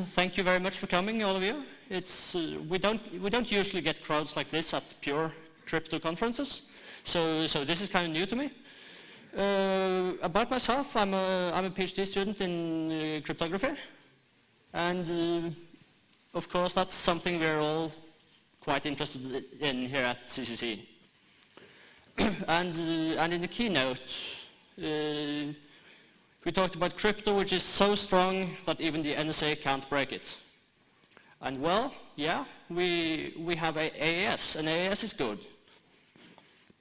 Thank you very much for coming, all of you. It's, we don't usually get crowds like this at pure crypto conferences, so this is kind of new to me. About myself, I'm a PhD student in cryptography, and of course that's something we're all quite interested in here at CCC. and in the keynote, we talked about crypto, which is so strong that even the NSA can't break it. And well, yeah, we have AES, and AES is good.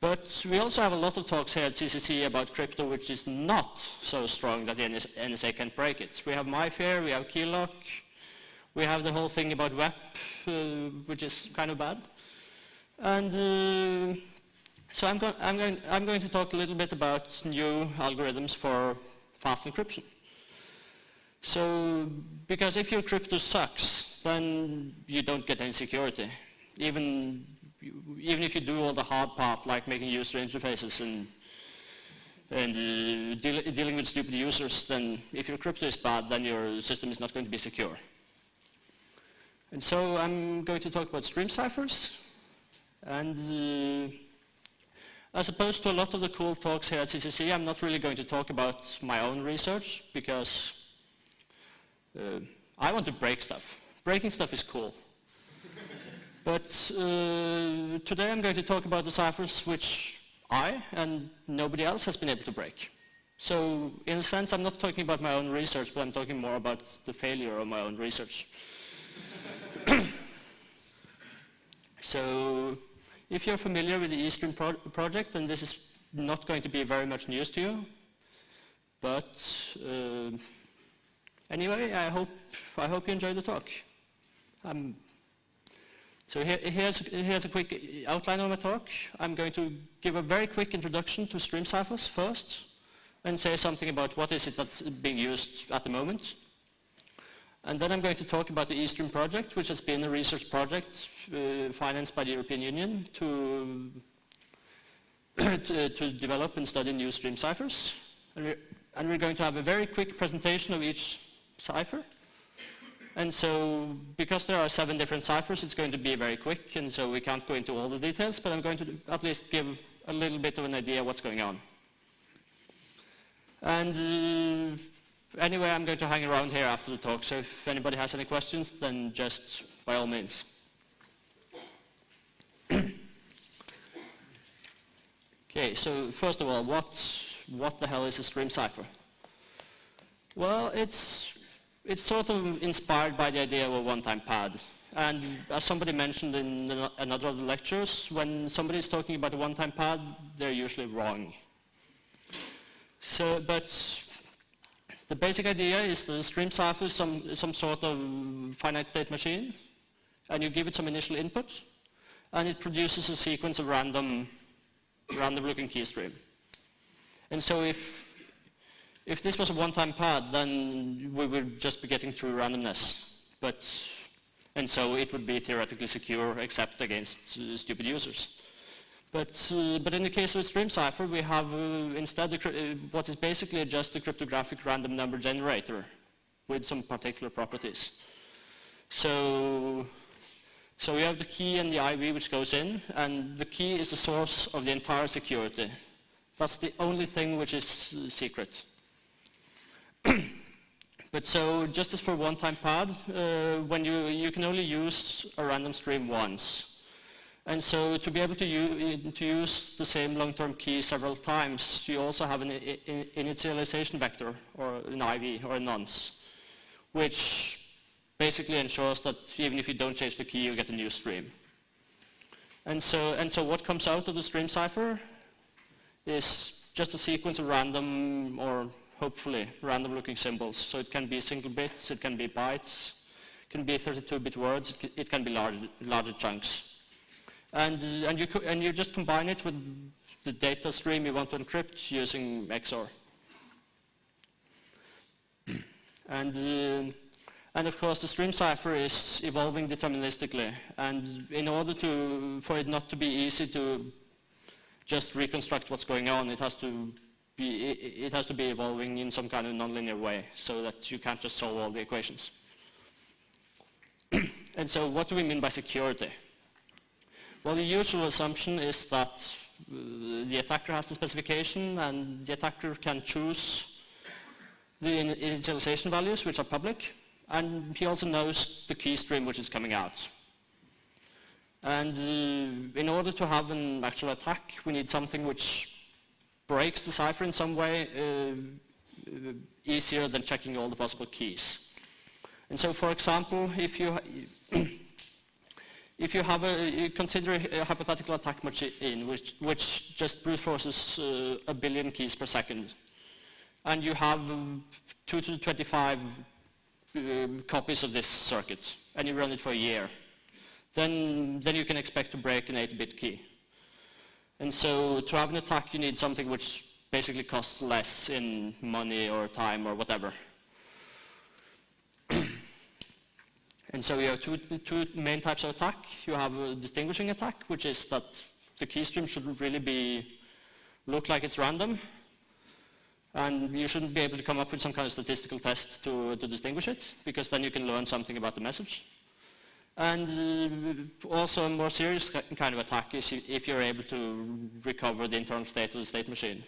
But we also have a lot of talks here at CCC about crypto, which is not so strong that the NSA can't break it. We have MyFair, we have Keylock, we have the whole thing about WEP, which is kind of bad. And so I'm going to talk a little bit about new algorithms for fast encryption. So, because if your crypto sucks, then you don't get any security. Even if you do all the hard part, like making user interfaces and dealing with stupid users, then if your crypto is bad, then your system is not going to be secure. And so I'm going to talk about stream ciphers. And as opposed to a lot of the cool talks here at CCC, I'm not really going to talk about my own research, because I want to break stuff. Breaking stuff is cool. But today I'm going to talk about the ciphers which I and nobody else has been able to break. So in a sense, I'm not talking about my own research, but I'm talking more about the failure of my own research. So if you're familiar with the eStream project, then this is not going to be very much news to you. But anyway, I hope you enjoyed the talk. So here's a quick outline of my talk. I'm going to give a very quick introduction to stream ciphers first, and say something about what is it that's being used at the moment. And then I'm going to talk about the eStream project, which has been a research project financed by the European Union to develop and study new stream ciphers. And we're going to have a very quick presentation of each cipher. And so, because there are 7 different ciphers, it's going to be very quick, and so we can't go into all the details, but I'm going to at least give a little bit of an idea of what's going on. And anyway, I'm going to hang around here after the talk, so if anybody has any questions, then just by all means. Okay, so first of all, what the hell is a stream cipher? Well, it's sort of inspired by the idea of a one-time pad. And as somebody mentioned in another of the lectures, when somebody is talking about a one-time pad, they're usually wrong. So, but the basic idea is that a stream cipher is some sort of finite state machine, and you give it some initial input, and it produces a sequence of random looking keystream. And so if this was a one-time pad, then we would just be getting through randomness. And so it would be theoretically secure except against stupid users. But in the case of a stream cipher, we have instead what is basically just a cryptographic random number generator with some particular properties. So we have the key and the IV which goes in, and the key is the source of the entire security. That's the only thing which is secret. But so, just as for one-time pad, when you can only use a random stream once. And so to be able to use the same long-term key several times, you also have an initialization vector, or an IV, or a nonce, which basically ensures that even if you don't change the key, you get a new stream. And so what comes out of the stream cipher is just a sequence of random, or hopefully random looking symbols. So it can be single bits, it can be bytes, it can be 32-bit words, it can be larger chunks. And you just combine it with the data stream you want to encrypt using XOR. And of course the stream cipher is evolving deterministically, and in order for it not to be easy to just reconstruct what's going on, it has to be evolving in some kind of nonlinear way, so that you can't just solve all the equations. And so what do we mean by security? Well, the usual assumption is that the attacker has the specification and the attacker can choose the initialization values, which are public, and he also knows the keystream which is coming out. And in order to have an actual attack, we need something which breaks the cipher in some way easier than checking all the possible keys. And so, for example, if you consider a hypothetical attack machine which just brute forces a billion keys per second, and you have 2 to the 25 copies of this circuit, and you run it for a year, then you can expect to break an 8-bit key. And so to have an attack, you need something which basically costs less in money or time or whatever. And so you have two main types of attack. You have a distinguishing attack, which is that the keystream should really look like it's random. And you shouldn't be able to come up with some kind of statistical test to distinguish it, because then you can learn something about the message. And also a more serious kind of attack is if you're able to recover the internal state of the state machine.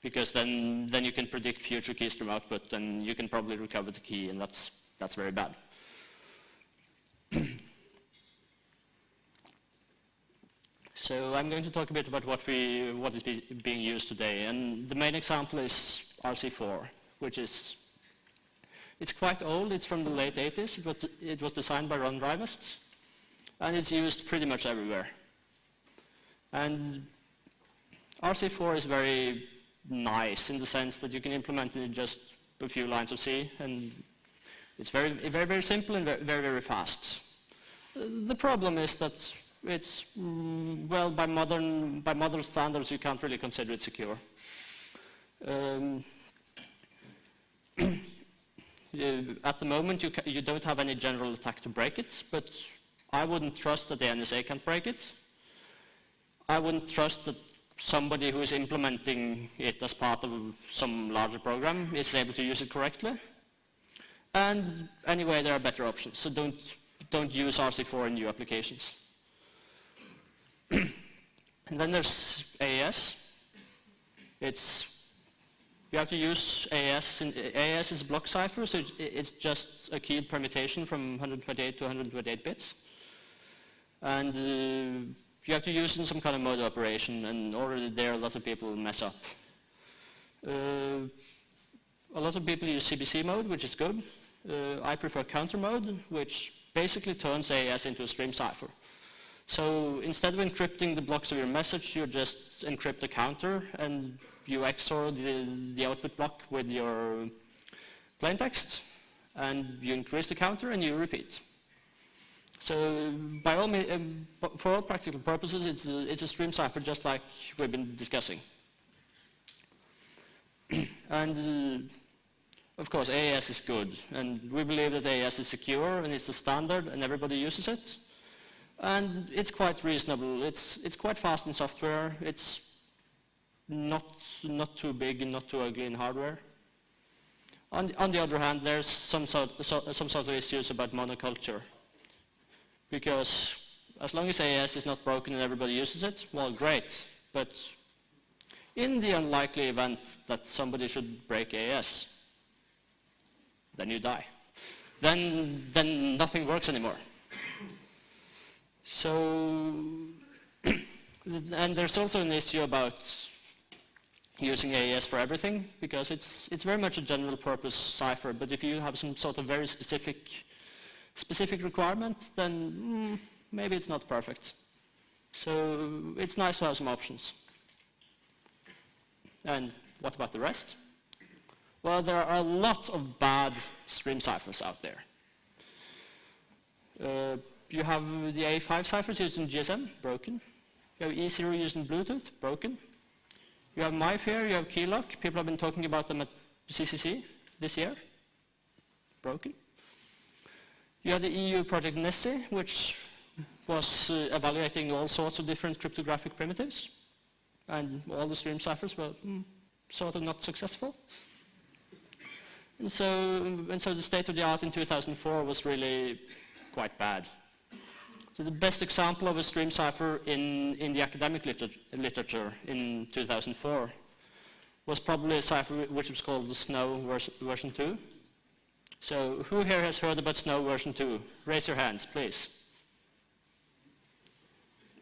Because then you can predict future keystream output, and you can probably recover the key, and that's very bad. So I'm going to talk a bit about what is being used today, and the main example is RC4, which is it's quite old. It's from the late 80s. It was designed by Ron Rivest, and it's used pretty much everywhere. And RC4 is very nice in the sense that you can implement it in just a few lines of C, and it's very, very, very simple and very, very fast. The problem is that it's, well, by modern standards, you can't really consider it secure. At the moment, you don't have any general attack to break it, but I wouldn't trust that the NSA can't break it. I wouldn't trust that somebody who is implementing it as part of some larger program is able to use it correctly. And anyway, there are better options, so don't use RC4 in new applications. And then there's AES. You have to use AES. AES is a block cipher, so it's just a keyed permutation from 128 to 128 bits. And you have to use it in some kind of mode operation, and already there a lot of people mess up. A lot of people use CBC mode, which is good. I prefer counter mode, which basically turns AES into a stream cipher. So instead of encrypting the blocks of your message, you just encrypt the counter, and you XOR the output block with your plaintext, and you increase the counter, and you repeat. So for all practical purposes, it's a stream cipher, just like we've been discussing. And of course, AES is good, and we believe that AES is secure, and it's the standard, and everybody uses it. And it's quite reasonable. It's quite fast in software. It's not too big and not too ugly in hardware. On the other hand, there's some sort of issues about monoculture. Because as long as AES is not broken and everybody uses it, well, great. But in the unlikely event that somebody should break AES, then you die. Then nothing works anymore. So, and there's also an issue about using AES for everything, because it's very much a general purpose cipher, but if you have some sort of very specific requirement, then maybe it's not perfect. So it's nice to have some options. And what about the rest? Well, there are a lot of bad stream ciphers out there. You have the A5 ciphers used in GSM, broken. You have E0 used in Bluetooth, broken. You have MyFair, you have Keylock. People have been talking about them at CCC this year, broken. You have the EU project NIST, which was evaluating all sorts of different cryptographic primitives, and all the stream ciphers were sort of not successful. And so the state of the art in 2004 was really quite bad. So the best example of a stream cipher in the academic literature in 2004 was probably a cipher which was called the Snow version 2. So who here has heard about Snow version 2? Raise your hands, please.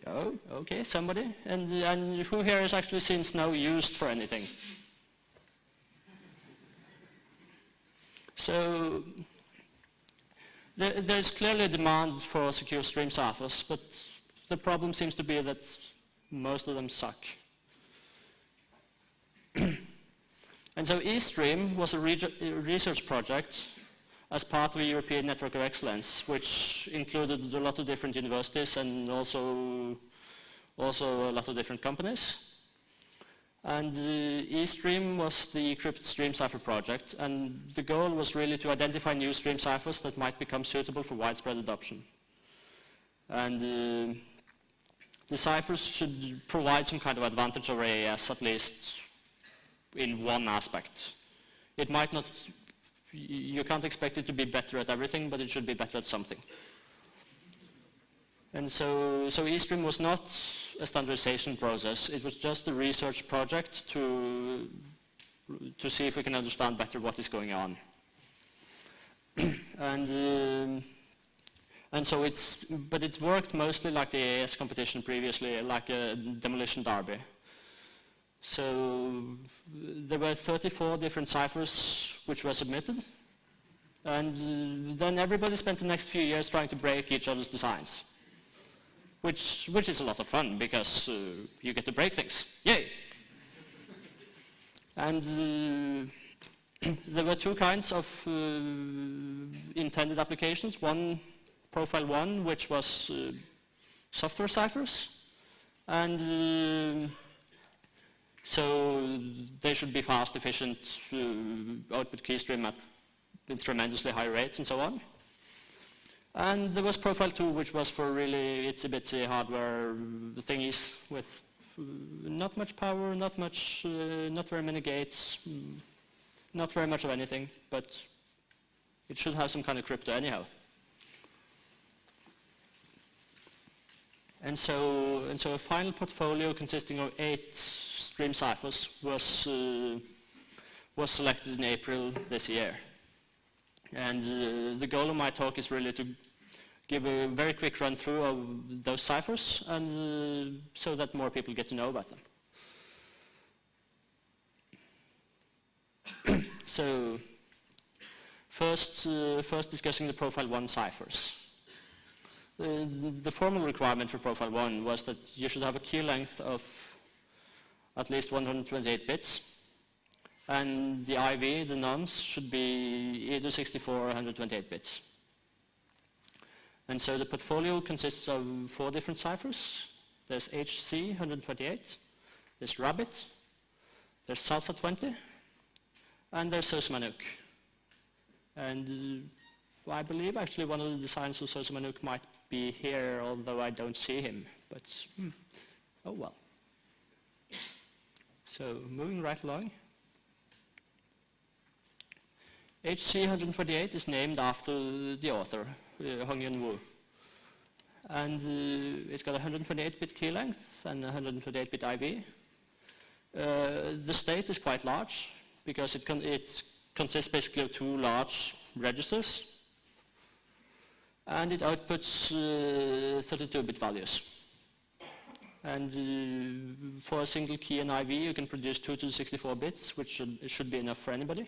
Oh, okay, somebody. And who here has actually seen Snow used for anything? So there's clearly a demand for secure stream ciphers, but the problem seems to be that most of them suck. And so eStream was a research project as part of a European Network of Excellence, which included a lot of different universities and also a lot of different companies. And eStream was the encrypted stream cipher project, and the goal was really to identify new stream ciphers that might become suitable for widespread adoption. And the ciphers should provide some kind of advantage over AES, at least in one aspect. It might not, you can't expect it to be better at everything, but it should be better at something. And so eStream was not a standardization process. It was just a research project to see if we can understand better what is going on. And so it's worked mostly like the AES competition previously, like a demolition derby. So there were 34 different ciphers which were submitted, and then everybody spent the next few years trying to break each other's designs. Which is a lot of fun, because you get to break things. Yay! And there were two kinds of intended applications. One, Profile 1, which was software ciphers. And so they should be fast, efficient, output keystream at tremendously high rates, and so on. And there was Profile 2, which was for really itsy-bitsy hardware thingies with not much power, not very many gates, not very much of anything, but it should have some kind of crypto anyhow. And so a final portfolio consisting of 8 stream ciphers was selected in April this year. And the goal of my talk is really to give a very quick run through of those ciphers, and so that more people get to know about them. So first discussing the Profile 1 ciphers. The formal requirement for Profile 1 was that you should have a key length of at least 128 bits. And the IV, the nonce, should be either 64 or 128 bits. And so the portfolio consists of 4 different ciphers. There's HC 128, there's Rabbit, there's Salsa 20, and there's Sosumanuk. And I believe actually one of the designers of Sosumanuk might be here, although I don't see him. But oh well. So moving right along. HC 128 is named after the author, Hong Yun Woo. And it's got a 128-bit key length and a 128-bit IV. The state is quite large, because it consists basically of 2 large registers. And it outputs 32-bit values. And for a single key and IV, you can produce 2 to the 64 bits, which should be enough for anybody.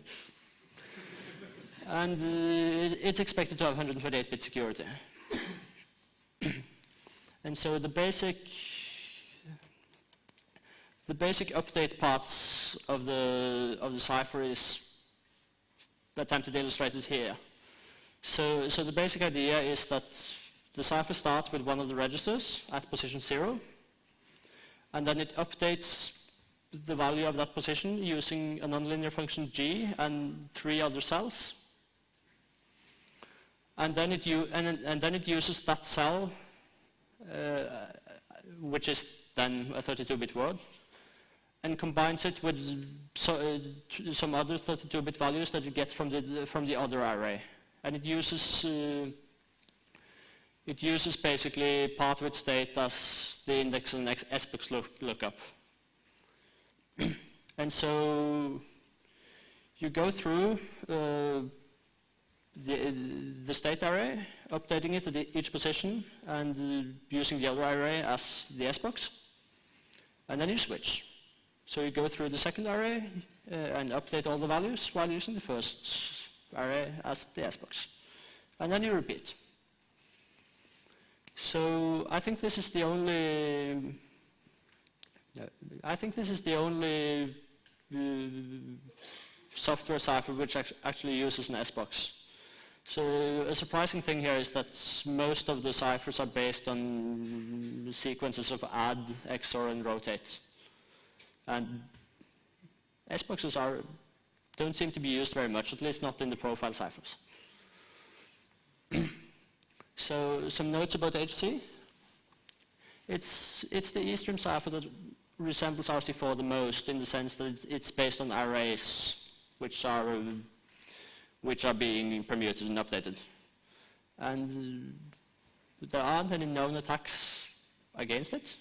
And it's expected to have 128-bit security. And so the basic update parts of the cipher is attempted illustrated here. So the basic idea is that the cipher starts with one of the registers at position 0, and then it updates the value of that position using a nonlinear function g and 3 other cells. And then it uses that cell, which is then a 32-bit word, and combines it with some other 32-bit values that it gets from the other array. And it uses It uses basically part of its state as the index and SBooks lookup. And so you go through the state array, updating it at each position, and using the other array as the SBooks, and then you switch. So you go through the second array and update all the values while using the first array as the SBooks, and then you repeat. So I think this is the only. Software cipher which actually uses an SBox. So a surprising thing here is that most of the ciphers are based on sequences of add, XOR, and rotate. And SBoxes don't seem to be used very much, at least not in the profile ciphers. So some notes about HC. It's the eStream cipher that resembles RC4 the most, in the sense that it's based on arrays which are being permuted and updated. And there aren't any known attacks against it.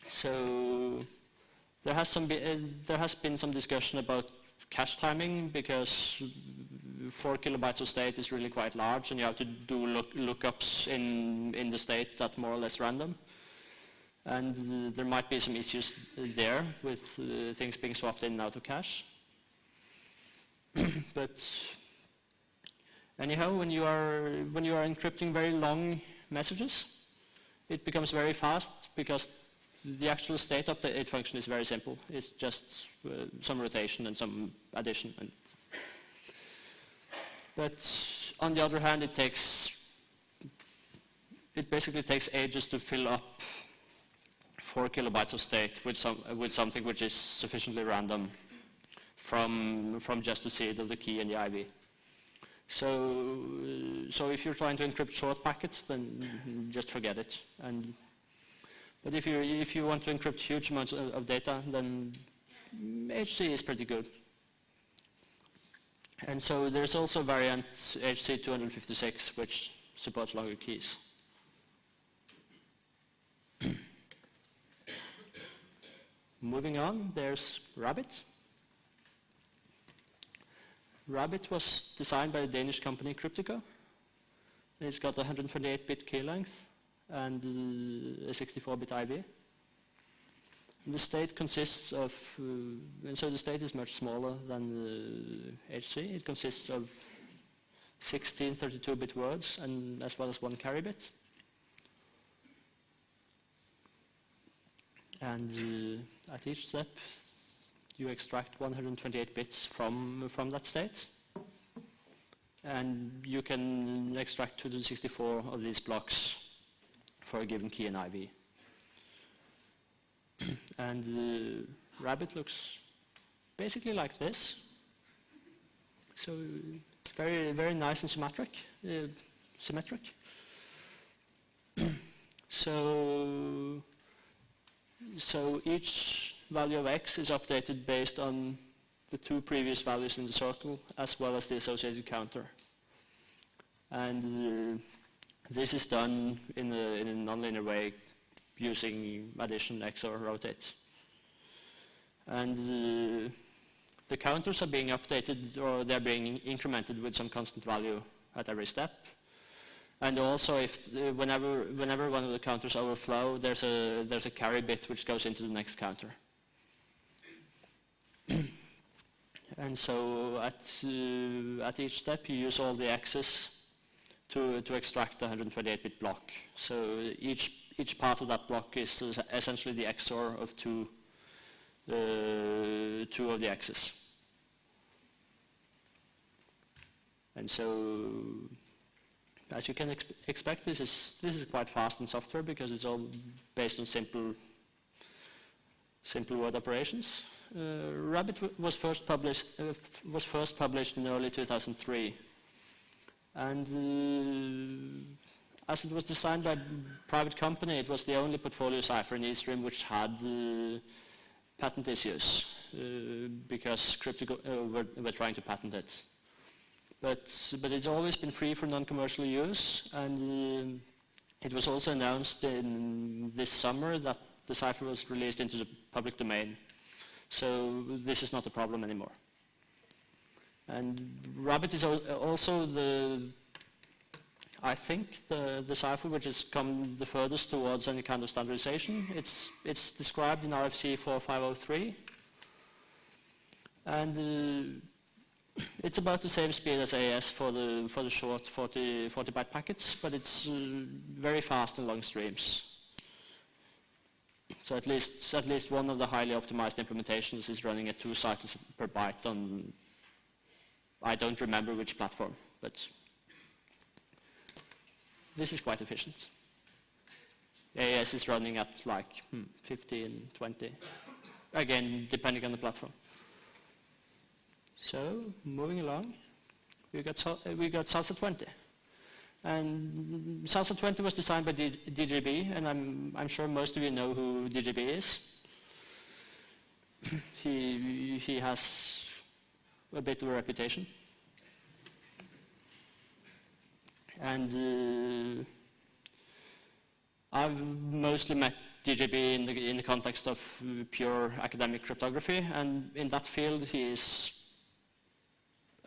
So there has been some discussion about cache timing, because 4 kilobytes of state is really quite large, and you have to do lookups in the state that's more or less random. And there might be some issues there with things being swapped in and out of cache. But anyhow, when you are encrypting very long messages, it becomes very fast, because the actual state update function is very simple. It's just some rotation and some addition. But on the other hand, it basically takes ages to fill up 4 kilobytes of state with something which is sufficiently random from just the seed of the key and the IV. So if you're trying to encrypt short packets, then just forget it. But if you want to encrypt huge amounts of data, then HC is pretty good. And so there's also a variant HC256 which supports longer keys. Moving on, there's Rabbit. Rabbit was designed by the Danish company Cryptico. It's got a 128-bit key length and a 64-bit IV. The state consists of, and so the state is much smaller than the HC. It consists of 16 32-bit words, and as well as 1 carry bit. And at each step, you extract 128 bits from that state. And you can extract 2 to the 64 of these blocks for a given key and IV. And the Rabbit looks basically like this. So it's very, very nice and symmetric. So each value of x is updated based on the 2 previous values in the circle, as well as the associated counter. And this is done in a nonlinear way using addition, XOR, rotate. And the counters are being updated, or they're being incremented with some constant value at every step. And also, whenever one of the counters overflow, there's a carry bit which goes into the next counter. And so at each step, you use all the x's to extract the 128-bit block. So each part of that block is essentially the XOR of two of the x's. And so, as you can expect, this is quite fast in software, because it's all based on simple word operations. Rabbit was first published in early 2003, and as it was designed by a private company, it was the only portfolio cipher in eStream which had patent issues, because Cryptico were trying to patent it. but it's always been free for non-commercial use, and it was also announced in this summer that the Cipher was released into the public domain. So this is not a problem anymore. And Rabbit is also I think the Cipher which has come the furthest towards any kind of standardization. It's described in RFC 4503, and it's about the same speed as AES for the short 40 byte packets, but it's very fast in long streams. So at least one of the highly optimized implementations is running at 2 cycles per byte on, I don't remember which platform, but this is quite efficient. AES is running at like 15, 20, again, depending on the platform. So, moving along, we got Salsa 20. And Salsa 20 was designed by DJB, and I'm sure most of you know who DJB is. He has a bit of a reputation. And I've mostly met DJB in the context of pure academic cryptography, and in that field he is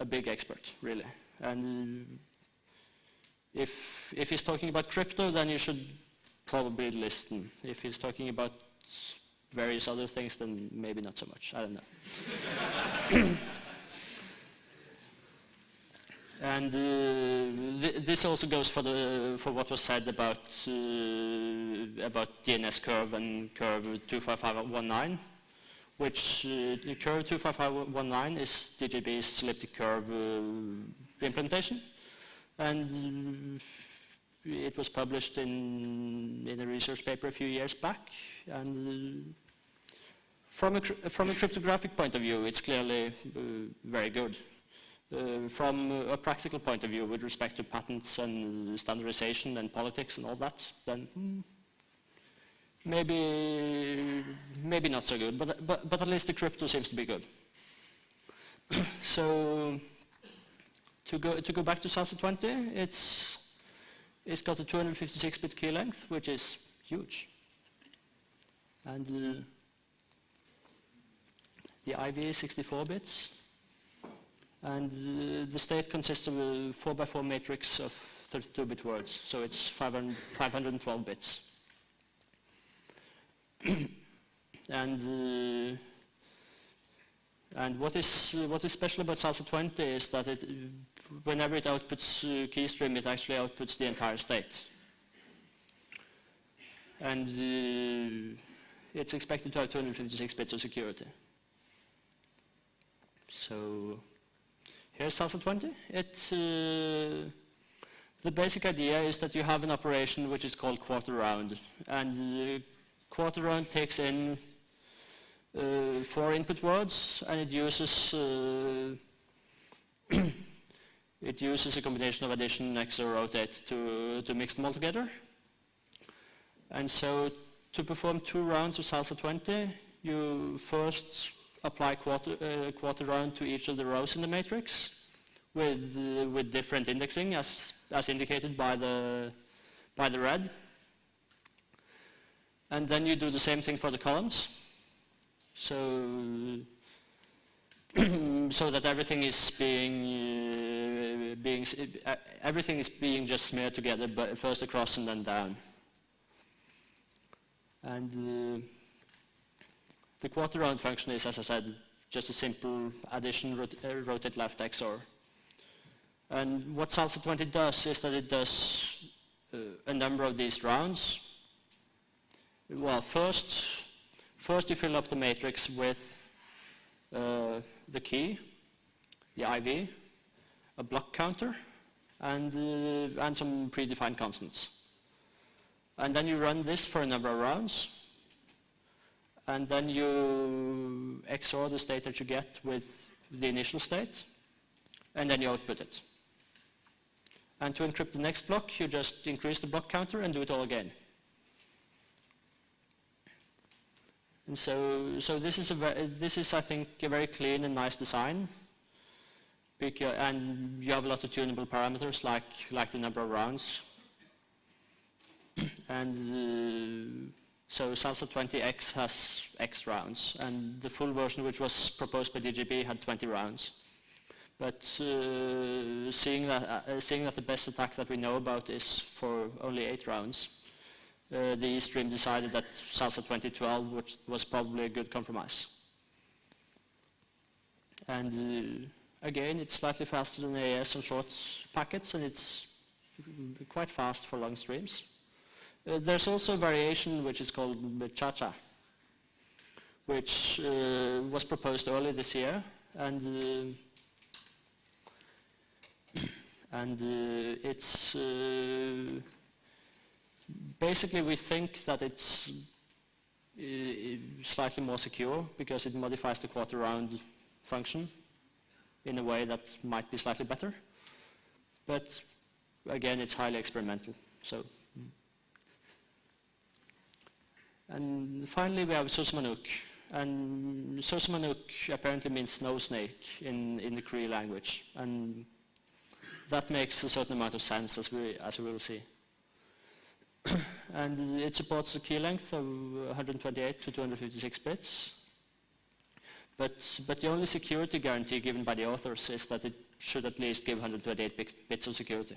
a big expert, really. And if he's talking about crypto, then you should probably listen. If he's talking about various other things, then maybe not so much. I don't know. And this also goes for what was said about DNS curve and curve 25519, which curve 25519 is DJB's elliptic curve implementation, and it was published in a research paper a few years back. And from a cryptographic point of view, it's clearly very good. From a practical point of view, with respect to patents and standardization and politics and all that, then maybe not so good, but at least the crypto seems to be good. So to go back to Salsa 20, it's got a 256-bit key length, which is huge, and the IV is 64 bits. And the state consists of a 4x4 matrix of 32-bit words, so it's 512 bits. And what is special about Salsa 20 is that whenever it outputs keystream, it actually outputs the entire state. And it's expected to have 256 bits of security. So here's Salsa 20. The basic idea is that you have an operation which is called quarter round, and quarter round takes in 4 input words, and it uses a combination of addition, XOR, rotate to mix them all together. And so to perform 2 rounds of Salsa 20, you first apply quarter round to each of the rows in the matrix with different indexing as indicated by the red. And then you do the same thing for the columns. So that everything is being just smeared together, but first across and then down. And the quarter round function is, as I said, just a simple addition, rotate left, XOR. And what Salsa 20 does is that it does a number of these rounds. Well, first you fill up the matrix with the key, the IV, a block counter, and some predefined constants. And then you run this for a number of rounds, and then you XOR the state that you get with the initial state, and then you output it. And to encrypt the next block, you just increase the block counter and do it all again. And so this is, I think, a very clean and nice design. And you have a lot of tunable parameters like the number of rounds. And so Salsa 20X has X rounds, and the full version which was proposed by DGB had 20 rounds. But seeing that the best attack that we know about is for only 8 rounds, the E stream decided that Salsa 2012 was probably a good compromise. And again, it's slightly faster than AES on short packets, and it's quite fast for long streams. There's also a variation which is called Cha-Cha, which was proposed early this year, and it's basically we think that it's slightly more secure because it modifies the quarter round function in a way that might be slightly better, but again it's highly experimental. So. And finally we have Susmanuk, and Susmanuk apparently means snow snake in the Cree language, and that makes a certain amount of sense as we will see. And it supports a key length of 128 to 256 bits, but the only security guarantee given by the authors is that it should at least give 128 bits of security.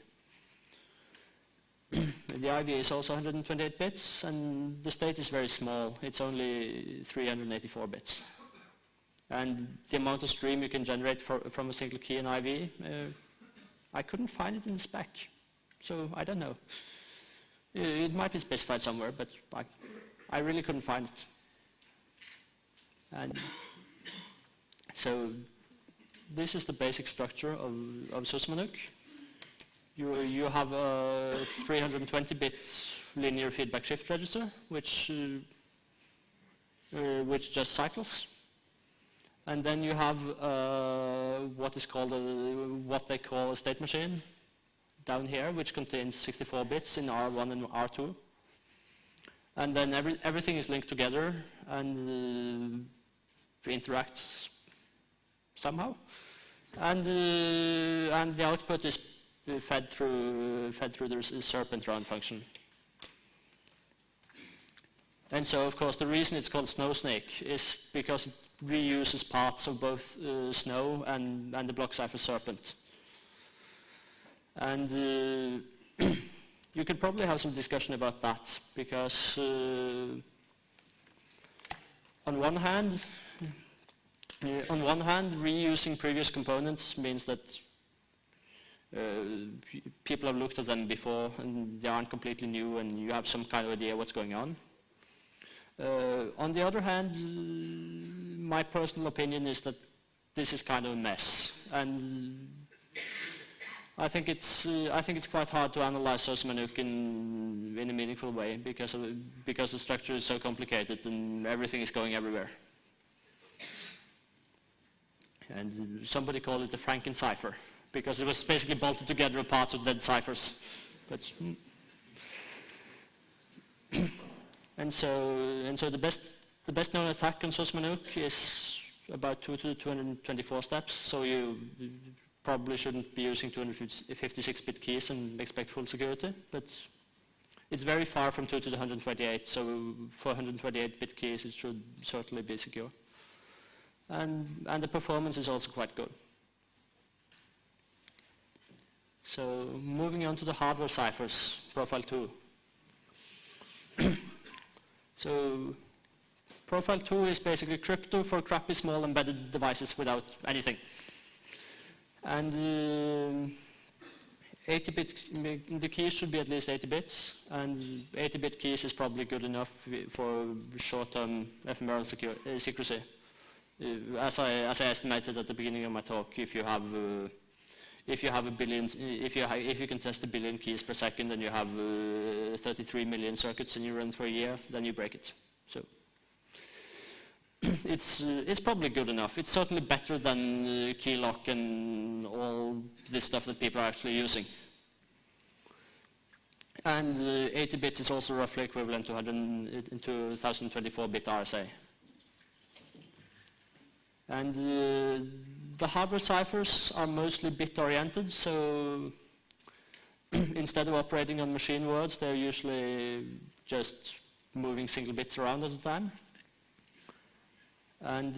The IV is also 128 bits, and the state is very small. It's only 384 bits. And the amount of stream you can generate from a single key in IV, I couldn't find it in the spec, so I don't know. It might be specified somewhere, but I really couldn't find it. And so this is the basic structure of Susmanuk. You have a 320-bit linear feedback shift register, which just cycles, and then you have what they call a state machine down here, which contains 64 bits in R1 and R2, and then everything is linked together and interacts somehow, and the output is fed through the serpent round function. And so, of course, the reason it's called snow snake is because it reuses parts of both snow and the block cipher serpent. And you could probably have some discussion about that, because on one hand, reusing previous components means that people have looked at them before and they aren't completely new and you have some kind of idea what's going on. On the other hand, my personal opinion is that this is kind of a mess, and I think it's quite hard to analyze Susmanuk in a meaningful way because the structure is so complicated and everything is going everywhere. And somebody called it the Franken cipher, because it was basically bolted together of parts of dead ciphers. But and so the best known attack on Susmanuk is about 2 to 224 steps. So you probably shouldn't be using 256-bit keys and expect full security. But it's very far from 2 to the 128. So for 128-bit keys, it should certainly be secure. And the performance is also quite good. So moving on to the hardware ciphers, Profile 2. So Profile 2 is basically crypto for crappy small embedded devices without anything. And 80-bit, the keys should be at least 80 bits, and 80-bit keys is probably good enough for short-term ephemeral secrecy. As I estimated at the beginning of my talk, if you can test 1 billion keys per second and you have 33 million circuits and you run for a year, then you break it. So it's probably good enough. It's certainly better than key lock and all this stuff that people are actually using. And 80 bits is also roughly equivalent to 1024-bit RSA. And the hardware ciphers are mostly bit-oriented, so instead of operating on machine words, they're usually just moving single bits around at a time. And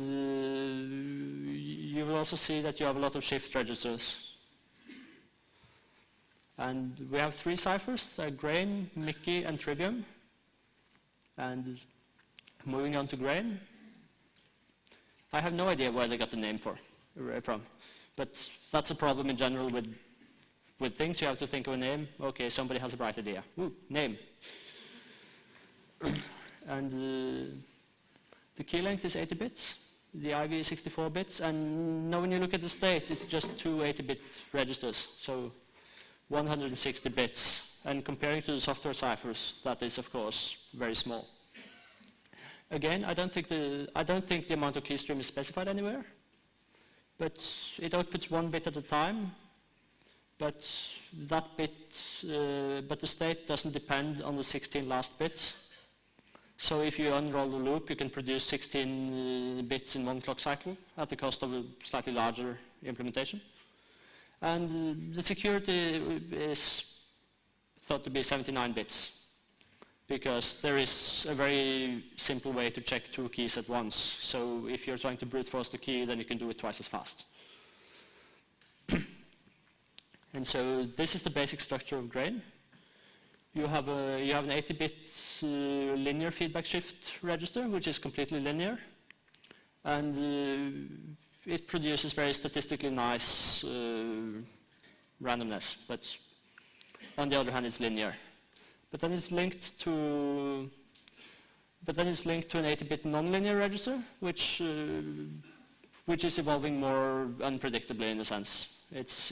you will also see that you have a lot of shift registers. And we have 3 ciphers, Grain, Mickey, and Trivium. And moving on to Grain, I have no idea where they got the name from. But that's a problem in general with things. You have to think of a name. Okay, somebody has a bright idea. Ooh, name. And the key length is 80 bits. The IV is 64 bits. And now when you look at the state, it's just 2 80-bit registers. So 160 bits. And comparing to the software ciphers, that is, of course, very small. Again, I don't think the amount of keystream is specified anywhere. But it outputs 1 bit at a time. But that bit, but the state doesn't depend on the 16 last bits. So if you unroll the loop, you can produce 16 bits in 1 clock cycle at the cost of a slightly larger implementation. And the security is thought to be 79 bits, because there is a very simple way to check 2 keys at once. So if you're trying to brute force the key, then you can do it twice as fast. And so this is the basic structure of Grain. You have an 80-bit linear feedback shift register, which is completely linear. And it produces very statistically nice randomness. But on the other hand, it's linear. But then it's linked to an 80-bit nonlinear register, which is evolving more unpredictably in a sense. It's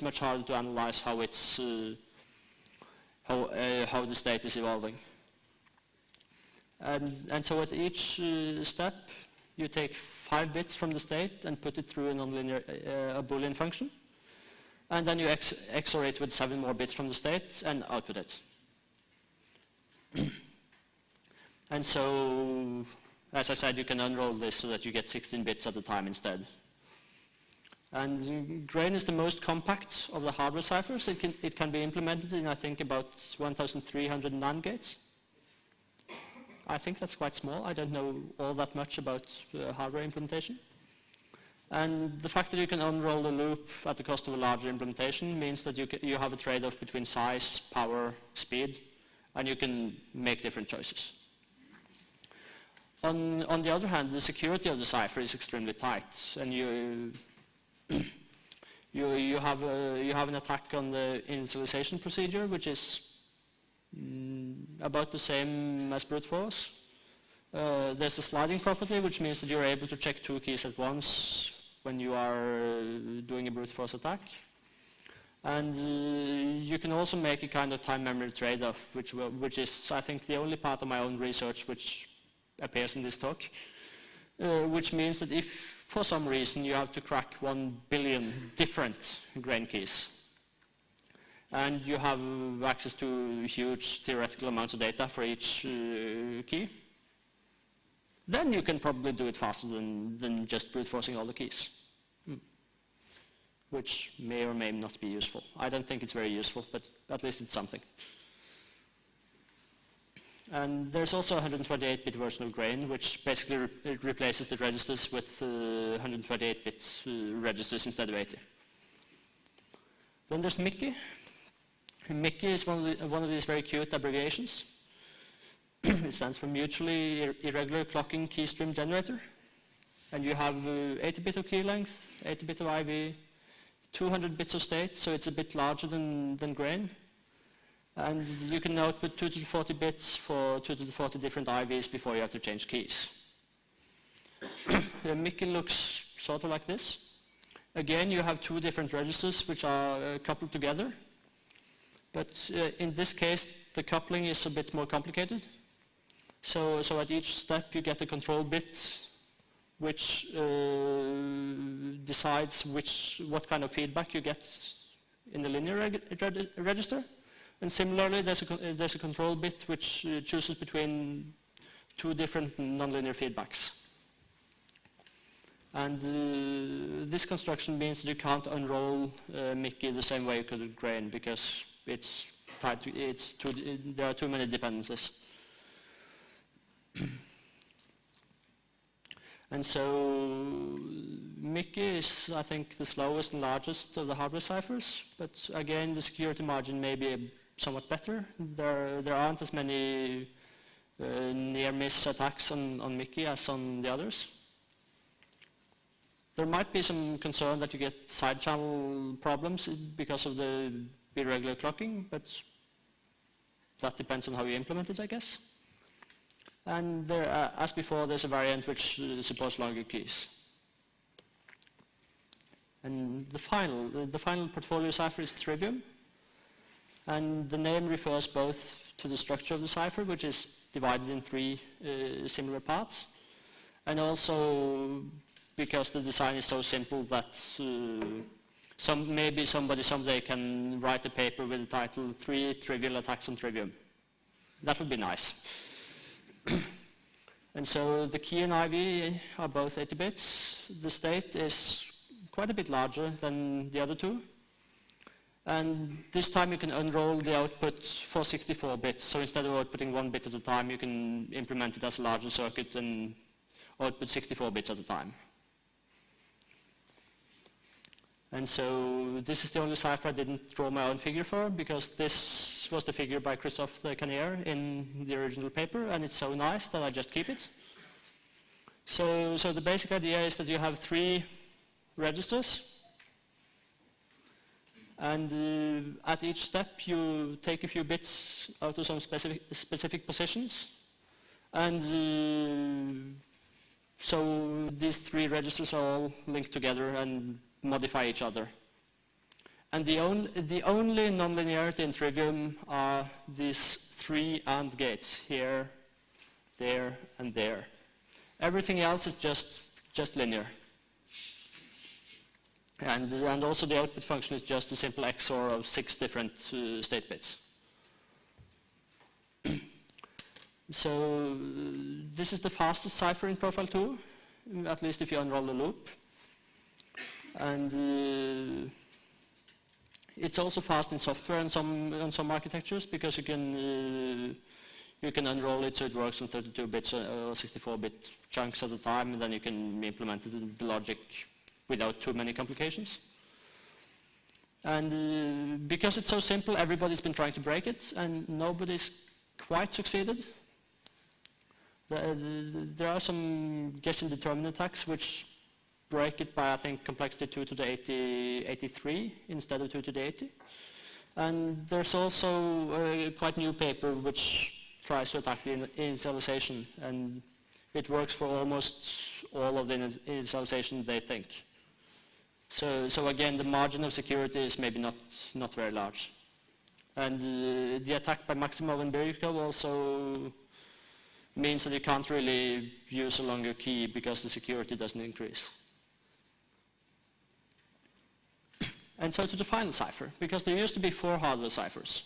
much harder to analyze how the state is evolving. And so at each step, you take 5 bits from the state and put it through a nonlinear a Boolean function. And then you XOR it with 7 more bits from the state and output it. And so, as I said, you can unroll this so that you get 16 bits at a time instead. And Grain is the most compact of the hardware ciphers. It can be implemented in, I think, about 1,300 NAND gates. I think that's quite small. I don't know all that much about hardware implementation. And the fact that you can unroll the loop at the cost of a larger implementation means that you have a trade-off between size, power, speed, and you can make different choices. On the other hand, the security of the cipher is extremely tight, and you have an attack on the initialization procedure, which is about the same as brute force. There's a sliding property, which means that you're able to check 2 keys at once when you are doing a brute force attack. And you can also make a kind of time memory trade-off, which is, I think, the only part of my own research which appears in this talk, which means that if, for some reason, you have to crack 1 billion different Grain keys, and you have access to huge theoretical amounts of data for each key, then you can probably do it faster than just brute forcing all the keys. Which may or may not be useful. I don't think it's very useful, but at least it's something. And there's also a 128-bit version of Grain, which basically replaces the registers with 128-bit registers instead of 80. Then there's Mickey. Mickey is one of these very cute abbreviations. It stands for Mutually Irregular Clocking Keystream Generator. And you have 80 bit of key length, 80 bit of IV, 200 bits of state, so it's a bit larger than Grain. And you can output 2 to the 40 bits for 2 to the 40 different IVs before you have to change keys. Mickey looks sort of like this. Again, you have 2 different registers which are coupled together. But in this case, the coupling is a bit more complicated. So at each step, you get a control bit which decides what kind of feedback you get in the linear register. And similarly, there's a control bit which chooses between 2 different nonlinear feedbacks. And this construction means that you can't unroll Mickey the same way you could with grain, because it's tied to, there are too many dependencies. And so Mickey is, I think, the slowest and largest of the hardware ciphers, but again, the security margin may be somewhat better. There aren't as many near-miss attacks on Mickey as on the others. There might be some concern that you get side channel problems because of the irregular clocking, but that depends on how you implement it, I guess. And there, as before, there's a variant which supports longer keys. And the final portfolio cipher is Trivium. And the name refers both to the structure of the cipher, which is divided in 3 similar parts, and also because the design is so simple that maybe somebody someday can write a paper with the title 3 Trivial Attacks on Trivium. That would be nice. And so the key and IV are both 80 bits. The state is quite a bit larger than the other 2. And this time you can unroll the output for 64 bits. So instead of outputting 1 bit at a time, you can implement it as a larger circuit and output 64 bits at a time. And so this is the only cipher I didn't draw my own figure for, because this was the figure by Christophe de Canier in the original paper, and it's so nice that I just keep it. So the basic idea is that you have 3 registers, and at each step you take a few bits out of some specific positions, and so these 3 registers are all linked together and modify each other. And the only nonlinearity in Trivium are these 3 AND gates, here, there, and there. Everything else is just linear. And also the output function is just a simple XOR of 6 different state bits. So this is the fastest cipher in Profile 2, at least if you unroll the loop. And it's also fast in software on some architectures, because you can unroll it so it works on 32 bits or 64-bit chunks at a time, and then you can implement the logic without too many complications. And because it's so simple, everybody's been trying to break it, and nobody's quite succeeded. There are some guess-indeterminate attacks which break it by, I think, complexity 2 to the 83 instead of 2 to the 80. And there's also a quite new paper which tries to attack the initialization, and it works for almost all of the initialization they think. So again, the margin of security is maybe not very large. And the attack by Maximov and Bjørstad also means that you can't really use a longer key because the security doesn't increase. And so to the final cipher, because there used to be 4 hardware ciphers,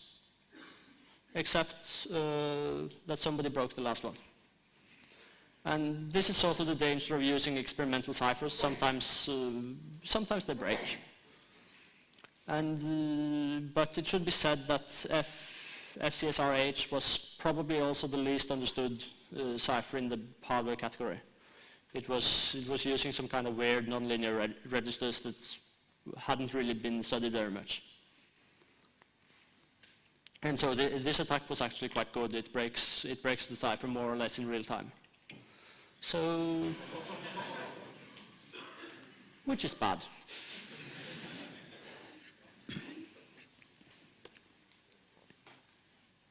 except that somebody broke the last one. And this is sort of the danger of using experimental ciphers. Sometimes they break. And but it should be said that FCSRH was probably also the least understood cipher in the hardware category. It was using some kind of weird nonlinear registers that hadn't really been studied very much. And so this attack was actually quite good. It breaks the cipher more or less in real time. So, which is bad.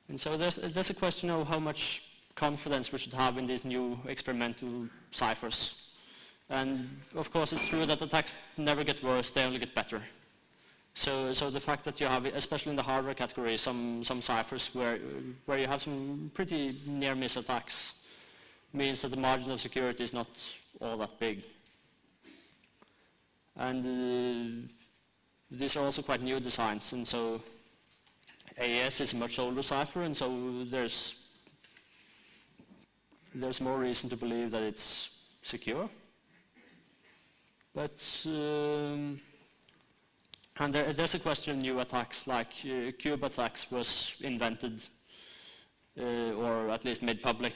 And so there's a question of how much confidence we should have in these new experimental ciphers. And of course it's true that attacks never get worse, they only get better. So the fact that you have, especially in the hardware category, some ciphers where you have some pretty near-miss attacks means that the margin of security is not all that big. And these are also quite new designs, and so AES is a much older cipher, and so there's more reason to believe that it's secure. But and there's a question of new attacks, like cube attacks was invented, or at least made public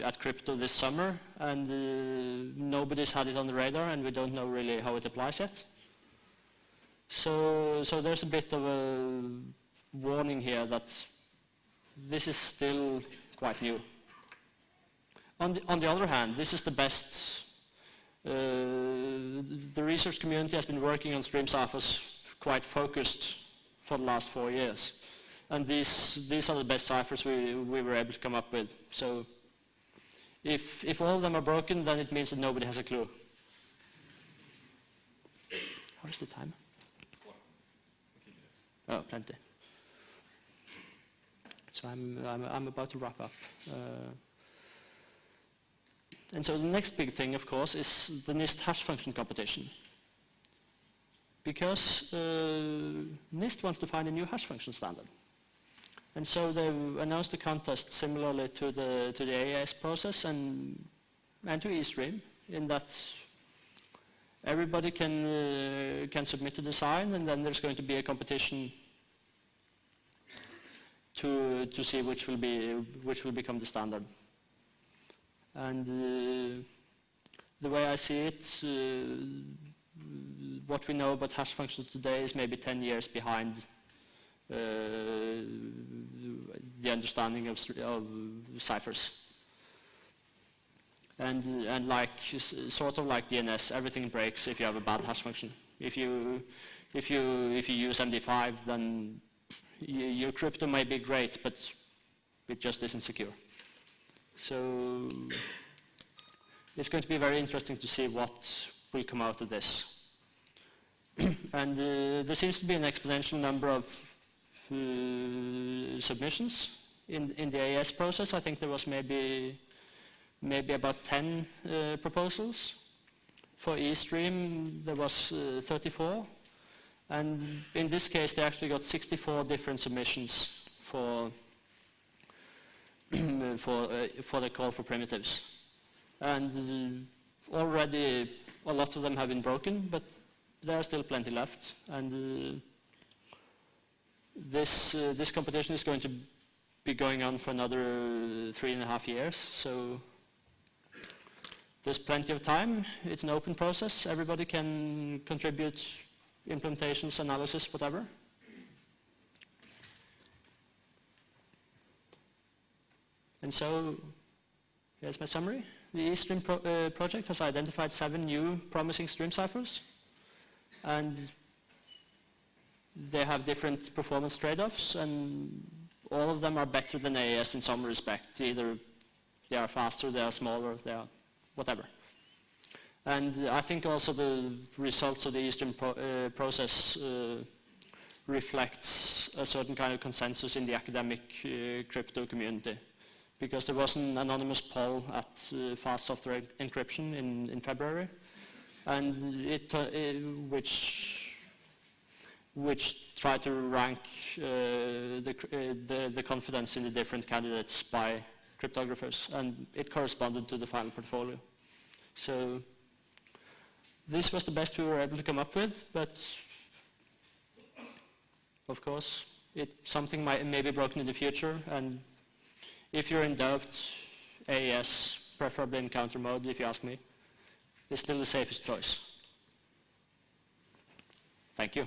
at Crypto this summer, and nobody's had it on the radar, and we don't know really how it applies yet. So there's a bit of a warning here that this is still quite new. On the other hand, this is the best. The research community has been working on stream ciphers quite focused for the last 4 years. And these are the best ciphers we were able to come up with. So if all of them are broken, then it means that nobody has a clue. How is the time? Oh, plenty. So I'm about to wrap up. And so the next big thing, of course, is the NIST hash function competition. Because NIST wants to find a new hash function standard. And so they've announced a contest similarly to the AES process and to eStream, in that everybody can submit a design, and then there's going to be a competition to see which will become the standard. And the way I see it, what we know about hash functions today is maybe 10 years behind the understanding of ciphers. And like sort of like DNS, everything breaks if you have a bad hash function. If you use MD5, then your crypto may be great, but it just isn't secure. So it's going to be very interesting to see what will come out of this. And there seems to be an exponential number of submissions in the AES process. I think there was maybe about 10 proposals. For eStream, there was 34. And in this case, they actually got 64 different submissions for the call for primitives. And already a lot of them have been broken, but there are still plenty left. And this competition is going to be going on for another 3.5 years. So there's plenty of time. It's an open process. Everybody can contribute implementations, analysis, whatever. And so here's my summary. The eStream project has identified 7 new promising stream ciphers, and they have different performance trade-offs, and all of them are better than AES in some respect. Either they are faster, they are smaller, they are whatever. And I think also the results of the eStream process reflects a certain kind of consensus in the academic crypto community. Because there was an anonymous poll at Fast Software Encryption in February, and which tried to rank the confidence in the different candidates by cryptographers, and it corresponded to the final portfolio. So this was the best we were able to come up with, but of course, something may be broken in the future, and if you're in doubt, AES, preferably in counter mode, if you ask me, is still the safest choice. Thank you.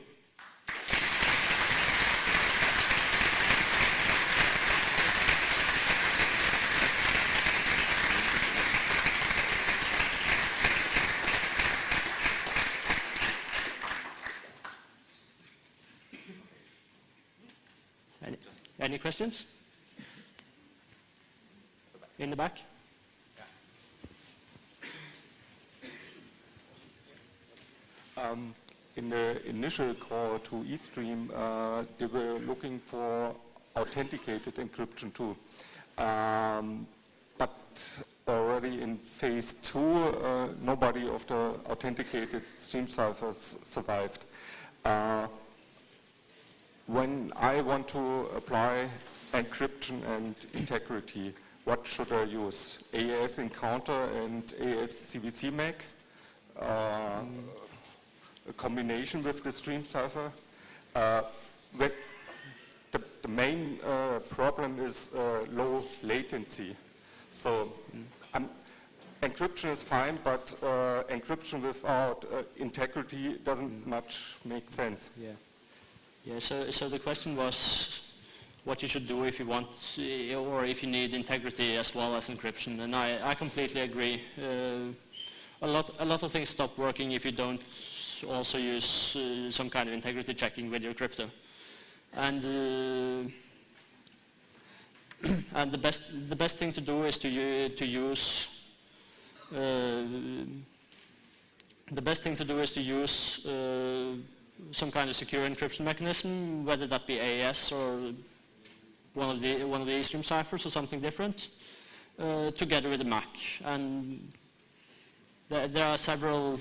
Any questions? In the back? In the initial call to eStream, they were looking for authenticated encryption too. But already in phase 2, nobody of the authenticated stream ciphers survived. When I want to apply encryption and integrity, what should I use? AES Encounter and AES CVC Mag? a combination with the stream cipher. The main problem is low latency. So encryption is fine, but encryption without integrity doesn't much make sense. Yeah. Yeah. So the question was what you should do if you want, or if you need integrity as well as encryption, and I completely agree. A lot of things stop working if you don't also use some kind of integrity checking with your crypto, and and the best thing to do is to use some kind of secure encryption mechanism, whether that be AES or one of the stream ciphers or something different, together with the Mac. And there are several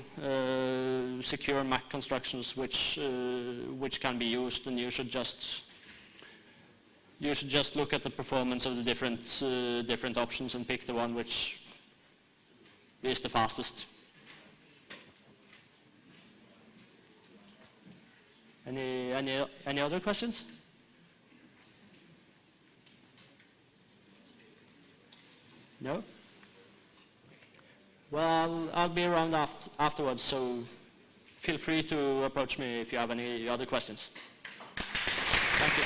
secure Mac constructions which can be used, and you should just look at the performance of the different options and pick the one which is the fastest. Any other questions? No? Well, I'll be around afterwards, so feel free to approach me if you have any other questions. Thank you.